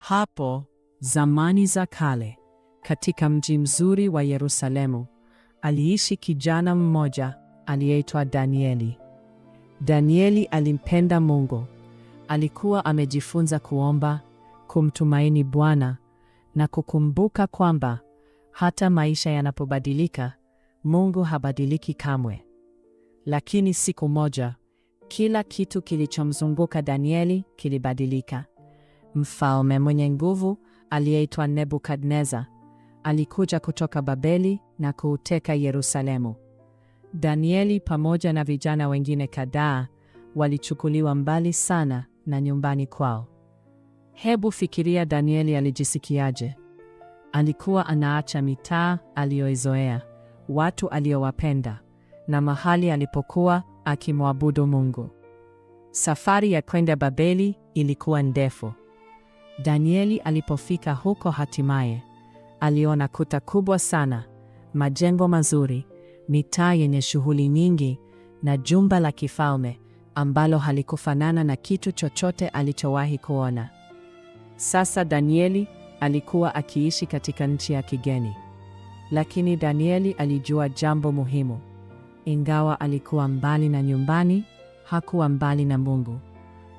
Hapo zamani za kale, katika mji mzuri wa Yerusalemu, aliishi kijana mmoja aliyeitwa Danieli. Danieli alimpenda Mungu. Alikuwa amejifunza kuomba, kumtumaini Bwana na kukumbuka kwamba hata maisha yanapobadilika, Mungu habadiliki kamwe. Lakini siku moja, kila kitu kilichomzunguka Danieli kilibadilika. Mfalme mwenye nguvu aliyeitwa Nebukadneza alikuja kutoka Babeli na kuuteka Yerusalemu. Danieli pamoja na vijana wengine kadhaa walichukuliwa mbali sana na nyumbani kwao. Hebu fikiria Danieli alijisikiaje? Alikuwa anaacha mitaa aliyoizoea, watu aliowapenda na mahali alipokuwa akimwabudu Mungu. Safari ya kwenda Babeli ilikuwa ndefu. Danieli alipofika huko hatimaye, aliona kuta kubwa sana, majengo mazuri, mitaa yenye shughuli nyingi na jumba la kifalme ambalo halikufanana na kitu chochote alichowahi kuona. Sasa Danieli alikuwa akiishi katika nchi ya kigeni. Lakini Danieli alijua jambo muhimu. Ingawa alikuwa mbali na nyumbani, hakuwa mbali na Mungu.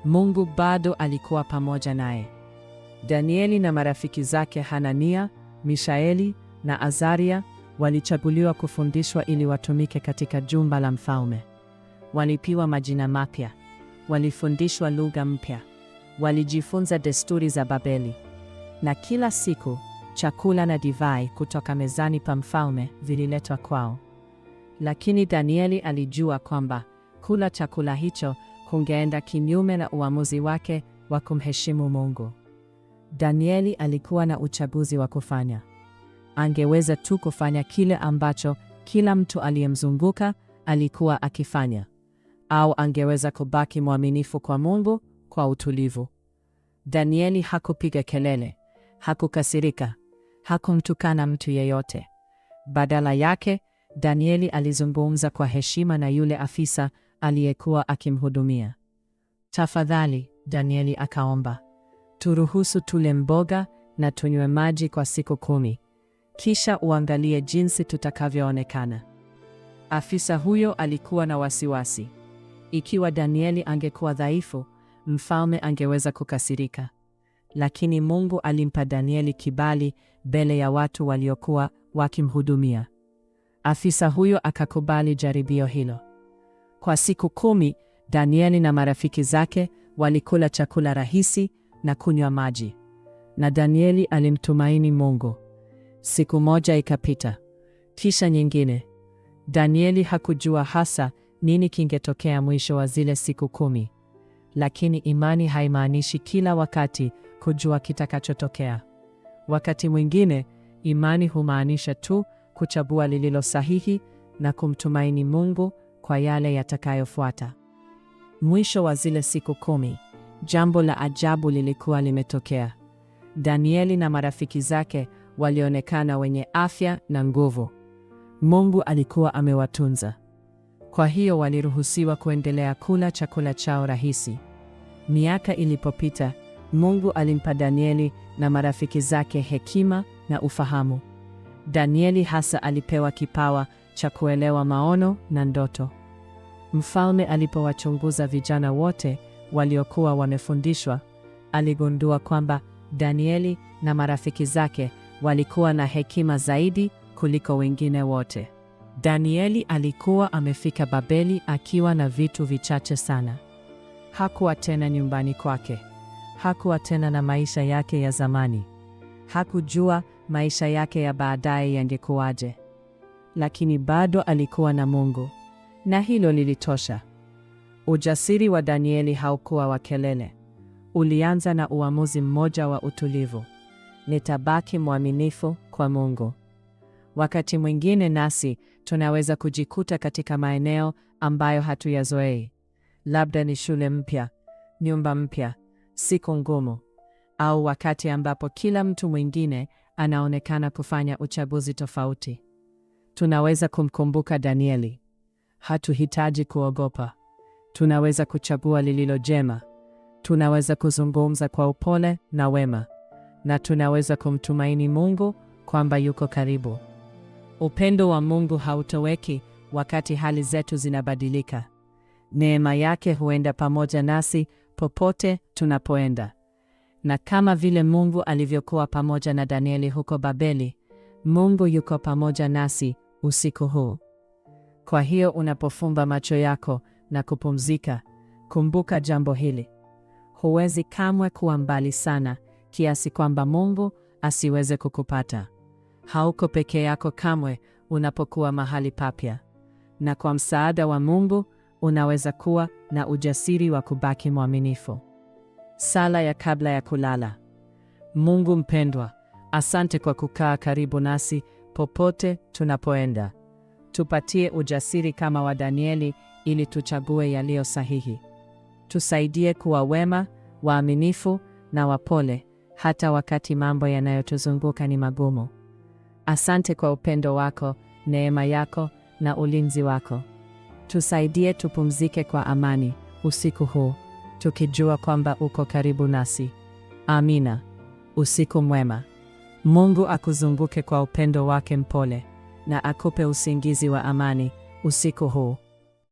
Mungu bado alikuwa pamoja naye. Danieli na marafiki zake Hanania, Mishaeli na Azaria walichaguliwa kufundishwa ili watumike katika jumba la mfalme. Walipewa majina mapya, walifundishwa lugha mpya, walijifunza desturi za Babeli. Na kila siku, chakula na divai kutoka mezani pa mfalme vililetwa kwao. Lakini Danieli alijua kwamba kula chakula hicho kungeenda kinyume na uamuzi wake wa kumheshimu Mungu. Danieli alikuwa na uchaguzi wa kufanya. Angeweza tu kufanya kile ambacho kila mtu aliyemzunguka alikuwa akifanya, au angeweza kubaki mwaminifu kwa Mungu kwa utulivu. Danieli hakupiga kelele, hakukasirika, hakumtukana mtu yeyote. Badala yake, Danieli alizungumza kwa heshima na yule afisa aliyekuwa akimhudumia. "Tafadhali," Danieli akaomba, "turuhusu tule mboga na tunywe maji kwa siku 10. Kisha uangalie jinsi tutakavyoonekana." Afisa huyo alikuwa na wasiwasi. Ikiwa Danieli angekuwa dhaifu, mfalme angeweza kukasirika. Lakini Mungu alimpa Danieli kibali mbele ya watu waliokuwa wakimhudumia. Afisa huyo akakubali jaribio hilo. Kwa siku 10, Danieli na marafiki zake walikula chakula rahisi na kunywa maji. Na Danieli alimtumaini Mungu. Siku moja ikapita, kisha nyingine. Danieli hakujua hasa nini kingetokea mwisho wa zile siku 10. Lakini imani haimaanishi kila wakati kujua kitakachotokea. Wakati mwingine, imani humaanisha tu kuchagua lililo sahihi na kumtumaini Mungu kwa yale yatakayofuata. Mwisho wa zile siku 10, jambo la ajabu lilikuwa limetokea. Danieli na marafiki zake walionekana wenye afya na nguvu. Mungu alikuwa amewatunza. Kwa hiyo waliruhusiwa kuendelea kula chakula chao rahisi. Miaka ilipopita, Mungu alimpa Danieli na marafiki zake hekima na ufahamu. Danieli hasa alipewa kipawa cha kuelewa maono na ndoto. Mfalme alipowachunguza vijana wote waliokuwa wamefundishwa, aligundua kwamba Danieli na marafiki zake walikuwa na hekima zaidi kuliko wengine wote. Danieli alikuwa amefika Babeli akiwa na vitu vichache sana. Hakuwa tena nyumbani kwake. Hakuwa tena na maisha yake ya zamani. Hakujua maisha yake ya baadaye yangekuwaje. Lakini bado alikuwa na Mungu. Na hilo lilitosha. Ujasiri wa Danieli haukuwa wa kelele. Ulianza na uamuzi mmoja wa utulivu. Nitabaki mwaminifu kwa Mungu. Wakati mwingine nasi tunaweza kujikuta katika maeneo ambayo hatuyazoei. Labda ni shule mpya, nyumba mpya, siku ngumu, au wakati ambapo kila mtu mwingine anaonekana kufanya uchaguzi tofauti. Tunaweza kumkumbuka Danieli. Hatuhitaji kuogopa. Tunaweza kuchagua lililo jema. Tunaweza kuzungumza kwa upole na wema. na tunaweza kumtumaini Mungu kwamba yuko karibu. Upendo wa Mungu hautoweki wakati hali zetu zinabadilika. Neema yake huenda pamoja nasi popote tunapoenda. Na kama vile Mungu alivyokuwa pamoja na Danieli huko Babeli, Mungu yuko pamoja nasi usiku huu. Kwa hiyo unapofumba macho yako na kupumzika, kumbuka jambo hili. Huwezi kamwe kuwa mbali sana kiasi kwamba Mungu asiweze kukupata. Hauko peke yako kamwe unapokuwa mahali papya. Na kwa msaada wa Mungu unaweza kuwa na ujasiri wa kubaki mwaminifu. Sala ya kabla ya kulala. Mungu mpendwa, asante kwa kukaa karibu nasi popote tunapoenda. Tupatie ujasiri kama wa Danieli ili tuchague yaliyo sahihi. Tusaidie kuwa wema, waaminifu na wapole hata wakati mambo yanayotuzunguka ni magumu. Asante kwa upendo wako, neema yako na ulinzi wako. Tusaidie tupumzike kwa amani usiku huu, tukijua kwamba uko karibu nasi. Amina. Usiku mwema. Mungu akuzunguke kwa upendo wake mpole na akupe usingizi wa amani usiku huu.